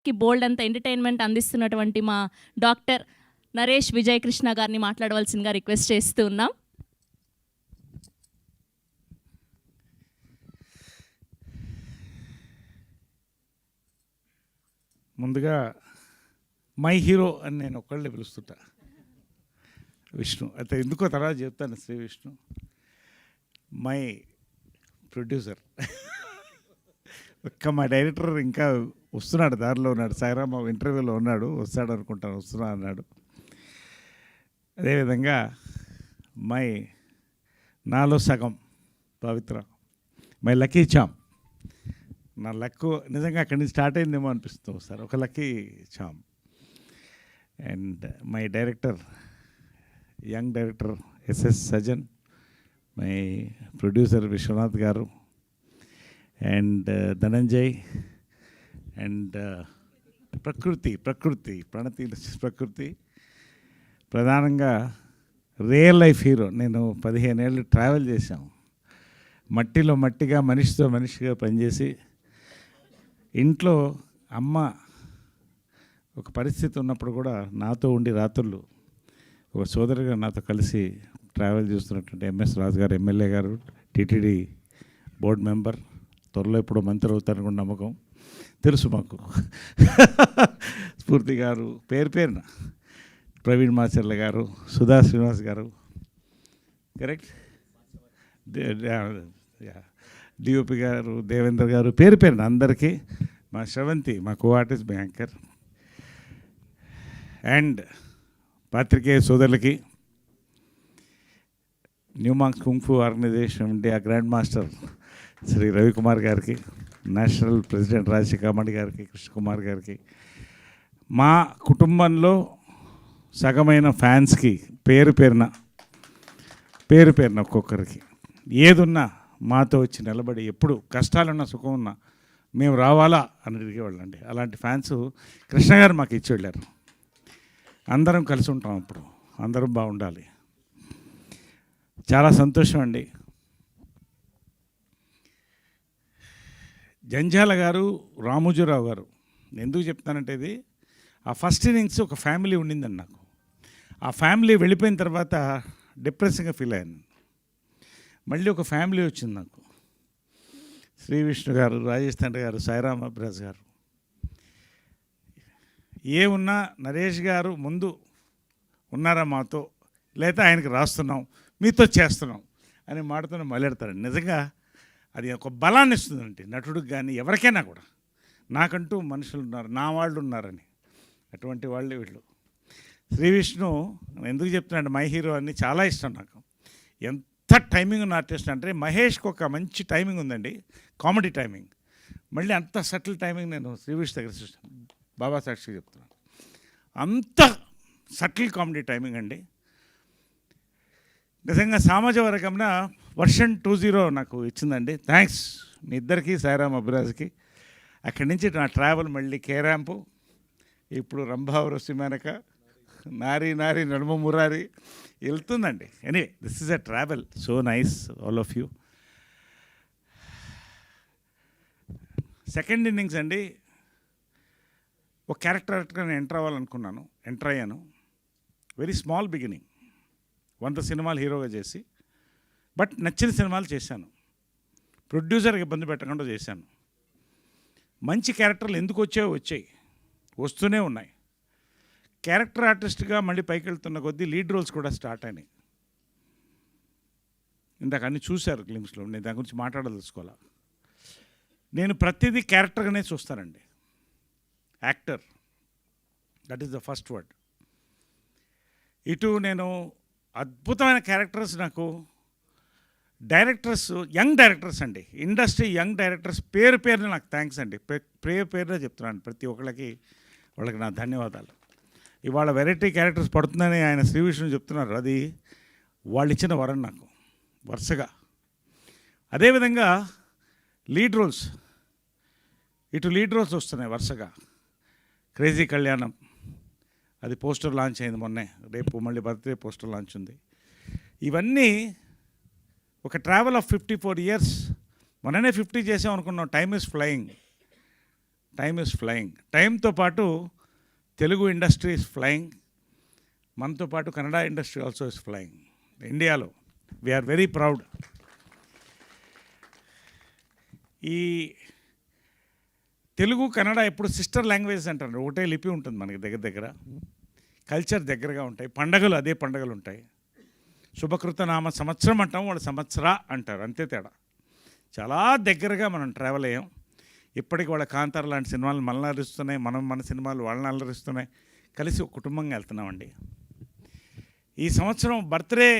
కి బోల్డ్ అంత ఎంటర్టైన్మెంట్ అందిస్తున్నటువంటి మా డాక్టర్ నరేష్ విజయ్ కృష్ణ గారిని మాట్లాడవలసిందిగా రిక్వెస్ట్ చేస్తూ ఉన్నాం. ముందుగా మై హీరో అని నేను ఒక్కళ్ళే పిలుస్తుంటా, విష్ణు. అయితే ఎందుకో తర్వాత చెప్తాను. Shri Vishnu my producer. ఒక్క మా డైరెక్టర్ ఇంకా వస్తున్నాడు, దారిలో ఉన్నాడు. సాయిరామ్ ఇంటర్వ్యూలో ఉన్నాడు, వస్తాడు అనుకుంటాను, వస్తున్నా అన్నాడు. అదేవిధంగా నాలో సగం పవిత్ర, మై లక్కీ చామ్. నా లక్కు నిజంగా అక్కడి నుంచి స్టార్ట్ అయిందేమో అనిపిస్తుంది సార్, ఒక lucky charm. And my director, young director SS Sajan, my producer Vishwanath గారు, అండ్ ధనంజయ్, అండ్ ప్రకృతి ప్రణతి ప్రకృతి. ప్రధానంగా రియల్ లైఫ్ హీరో. నేను 15 ఏళ్ళు ట్రావెల్ చేశాం, మట్టిలో మట్టిగా, మనిషితో మనిషిగా పనిచేసి, ఇంట్లో అమ్మ ఒక పరిస్థితి ఉన్నప్పుడు కూడా నాతో ఉండి రాత్రులు ఒక సోదరుగా నాతో కలిసి ట్రావెల్ చేస్తున్నటువంటి ఎంఎస్ రాజు గారు, ఎమ్మెల్యే గారు, టీటీడీ బోర్డు మెంబర్, త్వరలో ఇప్పుడు మంత్రి అవుతారనుకున్న నమ్మకం తెలుసు మాకు. స్ఫూర్తి గారు, పేరున ప్రవీణ్ మాచర్ల గారు, సుధా శ్రీనివాస్ గారు, కరెక్ట్, డిఓపి గారు, దేవేంద్ర గారు, పేరున అందరికీ, మా శ్రవంతి, మా కో ఆర్టిస్ట్, మా యాంకర్, అండ్ పాత్రికేయ సోదరులకి, new monks kung fu organization India grand master Shri Ravikumar గారికి, నేషనల్ ప్రెసిడెంట్ రాజశేఖర్ గారికి, కృష్ణకుమార్ గారికి, మా కుటుంబంలో సగమైన ఫ్యాన్స్కి పేరున ఒక్కొక్కరికి ఏదున్నా మాతో వచ్చి నిలబడి, ఎప్పుడు కష్టాలున్నా సుఖం ఉన్నా మేము రావాలా అని అడిగేవాళ్ళండి. అలాంటి ఫ్యాన్స్ కృష్ణ గారు మాకు ఇచ్చి వెళ్ళారు. అందరం కలిసి ఉంటాం, అప్పుడు అందరం బాగుండాలి. చాలా సంతోషం అండి. జంజాల గారు, రామోజీరావు గారు, ఎందుకు చెప్తానంటే, ఇది ఆ ఫస్ట్ ఇన్నింగ్స్ ఒక ఫ్యామిలీ ఉండిందండి నాకు. ఆ ఫ్యామిలీ వెళ్ళిపోయిన తర్వాత డిప్రెసింగ్గా ఫీల్ అయ్యాను. మళ్ళీ ఒక ఫ్యామిలీ వచ్చింది నాకు. శ్రీ విష్ణు గారు, రాజేష్ తండ్రి గారు, సాయిరామ్ అబ్రాజ్ గారు. ఏమున్నా నరేష్ గారు ముందు ఉన్నారా మాతో, లేదా ఆయనకి రాస్తున్నాం, మీతో చేస్తున్నాం అని మాటతో మొదలెడతారండి. నిజంగా అది ఒక బలాన్ని ఇస్తుందండి నటుడికి కానీ ఎవరికైనా కూడా. నాకంటూ మనుషులు ఉన్నారు, నా వాళ్ళు ఉన్నారని, అటువంటి వాళ్ళే వీళ్ళు. శ్రీ విష్ణు ఎందుకు చెప్తున్నాడు మై హీరో అని, చాలా ఇష్టం నాకు. ఎంత టైమింగ్ ఉన్న ఆర్టిస్ట్ అంటే, మహేష్కి ఒక మంచి టైమింగ్ ఉందండి, కామెడీ టైమింగ్. మళ్ళీ అంత సటిల్ టైమింగ్ నేను శ్రీ విష్ణు దగ్గర చూస్తాను, బాబా సాక్షి చెప్తున్నాను. అంత సటిల్ కామెడీ టైమింగ్ అండి. నిజంగా సామాజ వర్గంన వర్షన్ 20 నాకు ఇచ్చిందండి. థ్యాంక్స్ మీ ఇద్దరికి, సాయిరామ్ అభిరాజ్కి. అక్కడి నుంచి నా ట్రావెల్ మళ్ళీ కేరాంపు, ఇప్పుడు రంభావరసి మేనక, నారీ నడుమ మురారి వెళ్తుందండి. Anyway, this is a travel. So nice all of you. Second innings అండి, ఒక క్యారెక్టర్గా నేను ఎంటర్ అయ్యాను. వెరీ స్మాల్ బిగినింగ్, 100 సినిమాలు హీరోగా చేసి, బట్ నచ్చిన సినిమాలు చేశాను. ప్రొడ్యూసర్కి ఇబ్బంది పెట్టకుండా చేశాను. మంచి క్యారెక్టర్లు ఎందుకు వచ్చాయి, వస్తూనే ఉన్నాయి. క్యారెక్టర్ ఆర్టిస్ట్గా మళ్ళీ పైకి వెళ్తున్న కొద్దీ లీడ్ రోల్స్ కూడా స్టార్ట్ అయినాయి. ఇందాక అన్నీ చూశారు గ్లిమ్స్లో, నేను దాని గురించి మాట్లాడదలుచుకోవాలా. నేను ప్రతిదీ క్యారెక్టర్గానే చూస్తానండి. Actor, that is the first word. ఇటు నేను అద్భుతమైన క్యారెక్టర్స్, నాకు డైరెక్టర్స్, యంగ్ డైరెక్టర్స్ అండి, ఇండస్ట్రీ యంగ్ డైరెక్టర్స్ పేరున నాకు థ్యాంక్స్ అండి. పేరున చెప్తున్నాను ప్రతి ఒక్కళ్ళకి, వాళ్ళకి నా ధన్యవాదాలు. ఇవాళ వెరైటీ క్యారెక్టర్స్ పడుతుందని ఆయన శ్రీ విష్ణు చెప్తున్నారు, అది వాళ్ళు ఇచ్చిన వరం నాకు వరుసగా. అదేవిధంగా లీడ్ రోల్స్, ఇటు లీడ్ రోల్స్ వస్తున్నాయి వరుసగా. క్రేజీ కళ్యాణం, అది పోస్టర్ లాంచ్ అయింది మొన్నే, రేపు మళ్ళీ బర్త్డే పోస్టర్ లాంచ్ ఉంది. ఇవన్నీ ఒక ట్రావెల్ ఆఫ్ 54 years. మొన్ననే 50 చేసాం అనుకున్నాం. Time is flying. Time is flying. టైంతో పాటు తెలుగు ఇండస్ట్రీ ఈజ్ ఫ్లయింగ్, మనతో పాటు Kannada industry also is flying. ఇండియాలో వీఆర్ వెరీ ప్రౌడ్. ఈ తెలుగు కన్నడ ఎప్పుడు సిస్టర్ లాంగ్వేజ్ అంటారు. ఒకటే లిపి ఉంటుంది మనకి, దగ్గర దగ్గర కల్చర్ దగ్గరగా ఉంటాయి. పండగలు అదే పండగలు ఉంటాయి. శుభకృత నామ సంవత్సరం అంటాం, వాళ్ళు సంవత్సర అంటారు, అంతే తేడా. చాలా దగ్గరగా మనం ట్రావెల్ అయ్యాం. ఇప్పటికి వాళ్ళ కాంతార లాంటి సినిమాలు మనల్ని అలరిస్తున్నాయి, మన సినిమాలు వాళ్ళని అలరిస్తున్నాయి. కలిసి ఒక కుటుంబంగా వెళ్తున్నామండి. ఈ సంవత్సరం బర్త్డే,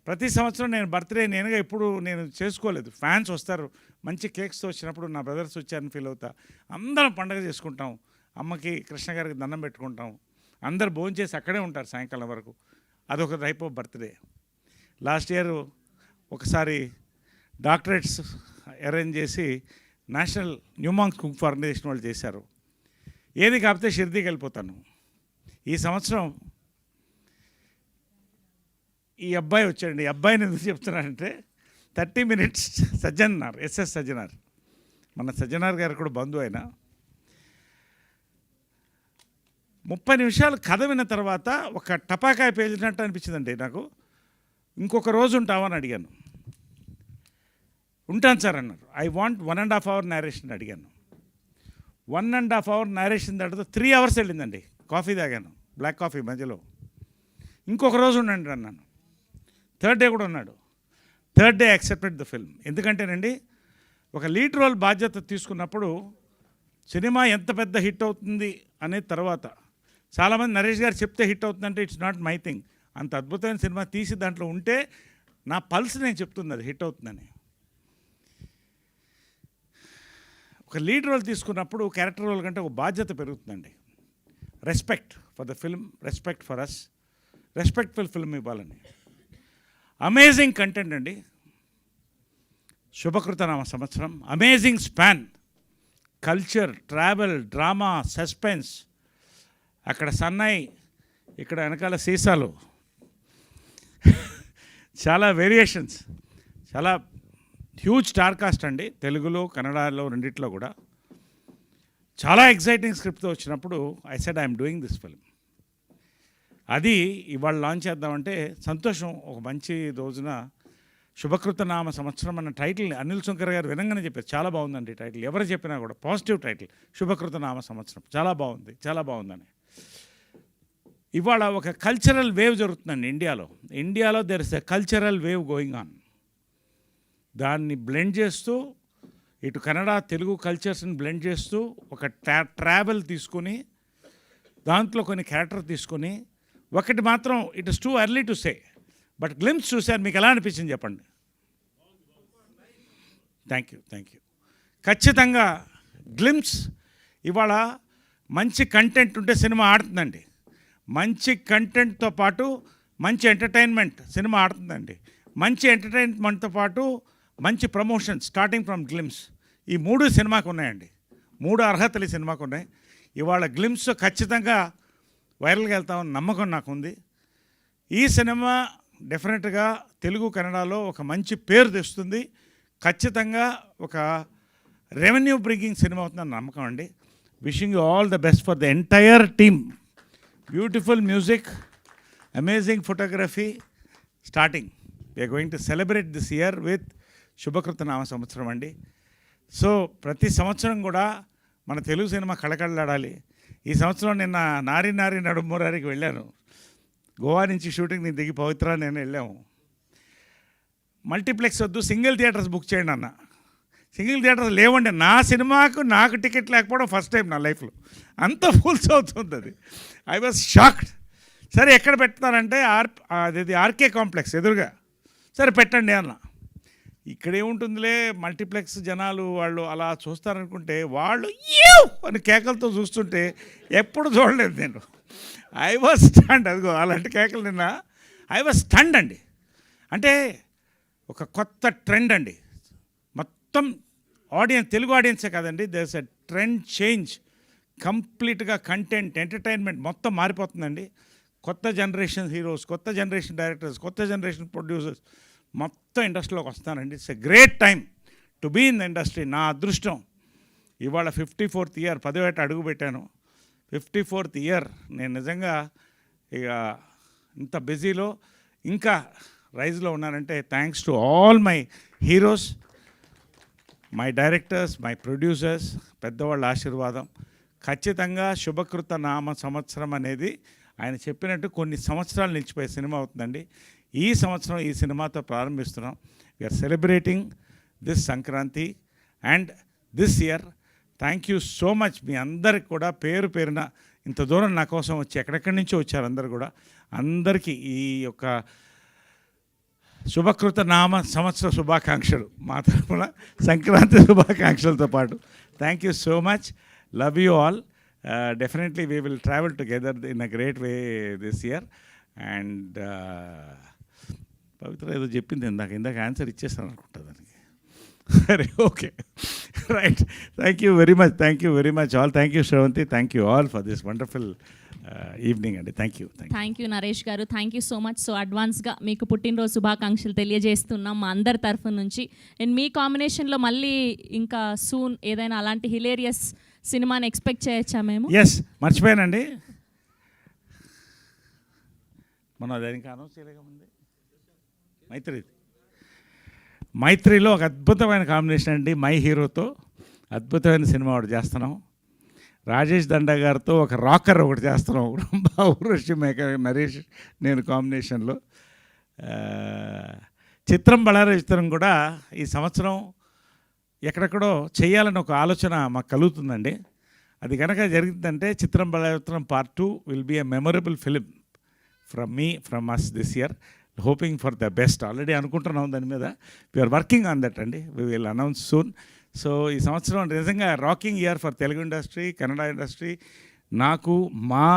ప్రతి సంవత్సరం నేను బర్త్డే నేనుగా ఎప్పుడు నేను చేసుకోలేదు. ఫ్యాన్స్ వస్తారు, మంచి కేక్స్తో వచ్చినప్పుడు నా బ్రదర్స్ వచ్చారని ఫీల్ అవుతా. అందరం పండగ చేసుకుంటాం, అమ్మకి కృష్ణ గారికి దండం పెట్టుకుంటాం, అందరు భోంచేసి అక్కడే ఉంటారు సాయంకాలం వరకు. అదొక type of birthday. Last year ఒకసారి డాక్టరేట్స్ అరేంజ్ చేసి నేషనల్ న్యూమాంగ్స్ కుక్ ఆర్గనైజేషన్ వాళ్ళు చేశారు. ఏది కాకపోతే షిర్దీకి వెళ్ళిపోతాను. ఈ సంవత్సరం ఈ అబ్బాయి వచ్చాడండి. ఈ అబ్బాయిని ఎందుకు చెప్తున్నానంటే 30 minutes సజ్జనార్, ఎస్ఎస్ సజ్జనార్, మన సజ్జనార్ గారు కూడా బంధువు అయినా. 30 నిమిషాలు కథ విన్న తర్వాత ఒక టపాకాయ పేలినట్టు అనిపించిందండి నాకు. ఇంకొక రోజు ఉంటామని అడిగాను. ఉంటాను సార్ అన్నారు. ఐ వాంట్ 1.5 hour నేరేషన్ అడిగాను. 1.5 hour నేరేషన్ తర్వాత 3 hours వెళ్ళిందండి. కాఫీ తాగాను, బ్లాక్ కాఫీ మధ్యలో. ఇంకొక రోజు ఉండండి అన్నాను. థర్డ్ డే కూడా ఉన్నాడు. Third day accepted the film. ఎందుకంటేనండి, ఒక లీడ్ రోల్ బాధ్యత తీసుకున్నప్పుడు సినిమా ఎంత పెద్ద హిట్ అవుతుంది అనే తర్వాత చాలామంది నరేష్ గారు చెప్తే హిట్ అవుతుందంటే ఇట్స్ నాట్ మై థింగ్. అంత అద్భుతమైన సినిమా తీసి దాంట్లో ఉంటే నా పల్స్ నేను చెప్తుంది అది హిట్ అవుతుందని. ఒక లీడ్ రోల్ తీసుకున్నప్పుడు క్యారెక్టర్ రోల్ కంటే ఒక బాధ్యత పెరుగుతుందండి. Respect for the film, respect for us, respectful film ఇవ్వాలని. అమేజింగ్ కంటెంట్ అండి. శుభకృతనామ సంవత్సరం, amazing span, culture, travel, drama, suspense. అక్కడ సన్నాయి, ఇక్కడ వెనకాల సీసాలు, చాలా వేరియేషన్స్, చాలా హ్యూజ్ స్టార్ కాస్ట్ అండి. తెలుగులో కన్నడలో రెండిట్లో కూడా చాలా ఎగ్జైటింగ్ స్క్రిప్ట్తో వచ్చినప్పుడు I said I'm doing this film. అది ఇవాళ లాంచ్ చేద్దామంటే సంతోషం. ఒక మంచి రోజున శుభకృత నామ సంవత్సరం అన్న టైటిల్ అనిల్ శంకర్ గారు వినంగానే చెప్పారు, చాలా బాగుందండి టైటిల్. ఎవరు చెప్పినా కూడా పాజిటివ్ టైటిల్, శుభకృత నామ సంవత్సరం, చాలా బాగుంది, చాలా బాగుందని. ఇవాళ ఒక కల్చరల్ వేవ్ జరుగుతుందండి ఇండియాలో there is a cultural wave going on. దాన్ని బ్లెండ్ చేస్తూ, ఇటు కన్నడ తెలుగు కల్చర్స్ని బ్లెండ్ చేస్తూ, ఒక ట్రావెల్ తీసుకొని దాంట్లో కొన్ని క్యారెక్టర్ తీసుకొని, ఒకటి మాత్రం it is too early to say, but glimpse చూశారు, మీకు ఎలా అనిపించింది చెప్పండి. Thank you. ఖచ్చితంగా గ్లిమ్స్ ఇవాళ మంచి కంటెంట్ ఉంటే సినిమా ఆడుతుందండి. మంచి కంటెంట్తో పాటు మంచి ఎంటర్టైన్మెంట్ సినిమా ఆడుతుందండి. మంచి ఎంటర్టైన్మెంట్తో పాటు మంచి ప్రమోషన్ స్టార్టింగ్ ఫ్రమ్ గ్లిమ్స్. ఈ 3 సినిమాకు ఉన్నాయండి. 3 అర్హతలు ఈ సినిమాకు ఉన్నాయి. ఇవాళ గ్లిమ్స్ ఖచ్చితంగా వైరల్గా వెళ్తామని నమ్మకం నాకు ఉంది. ఈ సినిమా డెఫినెట్గా తెలుగు కన్నడలో ఒక మంచి పేరు తెస్తుంది. ఖచ్చితంగా ఒక రెవెన్యూ బ్రింగింగ్ సినిమా అవుతుందని నమ్మకం అండి. Wishing you all the best for the entire team. Beautiful music, amazing photography, starting. We are going to celebrate this year with శుభకృత నామ సంవత్సరం అండి. సో ప్రతి సంవత్సరం కూడా మన తెలుగు సినిమా కళకళలాడాలి. ఈ సంవత్సరం నిన్న నారి నడుమూరారికి వెళ్ళాను. గోవా నుంచి షూటింగ్ నేను దిగి పవిత్ర నేను వెళ్ళాము. మల్టీప్లెక్స్ వద్దు, సింగిల్ థియేటర్స్ బుక్ చేయండి అన్న. సింగిల్ థియేటర్స్ లేవండి. నా సినిమాకు నాకు టికెట్ లేకపోవడం ఫస్ట్ టైం నా లైఫ్లో. అంత ఫుల్స్ అవుతుంది అది. I was shocked. సరే ఎక్కడ పెడతారంటే అది ఆర్కే కాంప్లెక్స్ ఎదురుగా. సరే పెట్టండి అన్న. ఇక్కడ ఏముంటుందిలే, మల్టీప్లెక్స్ జనాలు వాళ్ళు అలా చూస్తారనుకుంటే వాళ్ళు అని కేకలతో చూస్తుంటే ఎప్పుడు చూడలేదు నేను. I was stunned. అదిగో అలాంటి కేకలు నిన్న. ఐ వాజ్ స్టండ్ అండి. అంటే ఒక కొత్త ట్రెండ్ అండి. మొత్తం ఆడియన్స్, తెలుగు ఆడియన్సే కాదండి, there is a trend change. కంప్లీట్గా కంటెంట్, ఎంటర్టైన్మెంట్ మొత్తం మారిపోతుందండి. కొత్త జనరేషన్ హీరోస్, కొత్త జనరేషన్ డైరెక్టర్స్, కొత్త జనరేషన్ ప్రొడ్యూసర్స్ మొత్తం ఇండస్ట్రీలోకి వస్తానండి. It's a great time to be in the industry. నా అదృష్టం ఇవాళ 54th ఇయర్, 10వ ఏట అడుగు పెట్టాను. 54th year. నేను నిజంగా ఇక ఇంత బిజీలో ఇంకా రైజ్లో ఉన్నానంటే thanks to all my heroes, my directors, my producers, పెద్దవాళ్ళ ఆశీర్వాదం. ఖచ్చితంగా శుభకృత నామ సంవత్సరం అనేది ఆయన చెప్పినట్టు కొన్ని సంవత్సరాలు నిలిచిపోయే సినిమా అవుతుందండి. ఈ సంవత్సరం ఈ సినిమాతో ప్రారంభిస్తున్నాం. We are celebrating this Sankranti and this year. Thank you so much. మీ అందరికి కూడా పేరు పేరున ఇంత దూరం నా కోసం వచ్చి ఎక్కడెక్కడి నుంచో వచ్చారు అందరు కూడా. అందరికీ ఈ యొక్క శుభకృత నామ సంవత్సర శుభాకాంక్షలు, మా తరఫున సంక్రాంతి శుభాకాంక్షలతో పాటు. Thank you so much. Love you all. Definitely we will travel together in a great way this year. And Pavitra ఏదో చెప్పింది ఇందాక ఆన్సర్ ఇచ్చేస్తాను అనుకుంటా దానికి. సరే, okay, right. Thank you very much all. Thank you Sravanthi. Thank you all for this wonderful evening అండి. Thank you Naresh గారు. Thank you so much. So అడ్వాన్స్గా మీకు పుట్టినరోజు శుభాకాంక్షలు తెలియజేస్తున్నాం మా అందరి తరఫు నుంచి. అండ్ మీ కాంబినేషన్లో మళ్ళీ ఇంకా సూన్ ఏదైనా అలాంటి హిలేరియస్ సినిమాని ఎక్స్పెక్ట్ చేయొచ్చా మేము? ఎస్, మర్చిపోయానండి, మనం దానికి అనౌన్స్ చేయలేకముంది మైత్రిలో ఒక అద్భుతమైన కాంబినేషన్ అండి. మై హీరోతో అద్భుతమైన సినిమా ఒకటి చేస్తున్నాం. రాజేష్ దండా గారితో ఒక రాకర్ ఒకటి చేస్తున్నాం. ఊర్వశి మేక నరేష్ నేను కాంబినేషన్లో. చిత్రం బళార చిత్రం కూడా ఈ సంవత్సరం ఎక్కడెక్కడో చేయాలని ఒక ఆలోచన మాకు కలుగుతుందండి. అది కనుక జరిగిందంటే చిత్రం బళార చిత్రం part 2 will be a memorable film from us this year. Hoping for the best. Already అనుకుంటున్నాం దాని మీద. వీఆర్ వర్కింగ్ ఆన్ దట్ అండి. We will announce soon. So ఈ సంవత్సరం నిజంగా rocking year for Telugu industry, Kannada industry, నాకు, మా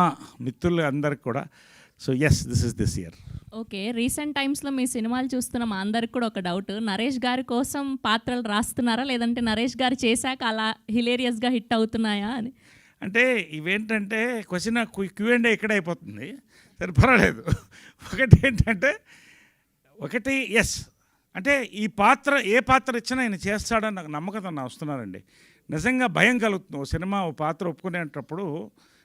మిత్రులు అందరికి కూడా. So yes, this year. Okay, recent టైమ్స్లో మీ సినిమాలు చూస్తున్న మా అందరికి కూడా ఒక డౌట్. నరేష్ గారి కోసం పాత్రలు రాస్తున్నారా, లేదంటే నరేష్ గారు చేశాక అలా హిలేరియస్గా హిట్ అవుతున్నాయా అని? అంటే ఇవేంటంటే క్వశ్చన్ Q&A ఇక్కడ అయిపోతుంది. సరే, పర్వాలేదు. ఒకటి ఎస్ అంటే ఈ పాత్ర ఏ పాత్ర ఇచ్చినా ఆయన చేస్తాడని నాకు నమ్మకం వస్తున్నారండి. నిజంగా భయం కలుగుతుంది. ఓ సినిమా ఓ పాత్ర ఒప్పుకునేటప్పుడు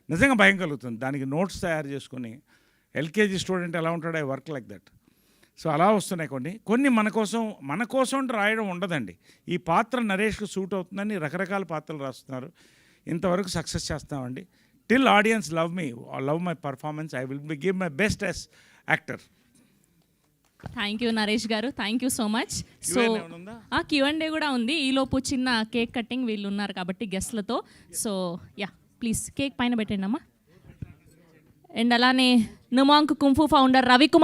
నిజంగా భయం కలుగుతుంది. దానికి నోట్స్ తయారు చేసుకొని ఎల్కేజీ స్టూడెంట్ ఎలా ఉంటాడో I work like that. So అలా వస్తున్నాయి కొన్ని మన కోసం రాయడం ఉండదండి. ఈ పాత్ర నరేష్కు సూట్ అవుతుందని రకరకాల పాత్రలు రాస్తున్నారు. ఇంతవరకు సక్సెస్ చేస్తామండి. Till audience love my performance, I will give my best as actor. Thank you Naresh గారు. Thank you so much. So Q&A కూడా ఉంది. ఈలోపు చిన్న కేక్ కటింగ్ వీళ్ళు ఉన్నారు కాబట్టి గెస్ట్లతో. సో యా, ప్లీజ్ కేక్ పైన పెట్టండి అమ్మా. అండ్ అలానే నుమాంక్ కుంఫు ఫౌండర్ రవికుమార్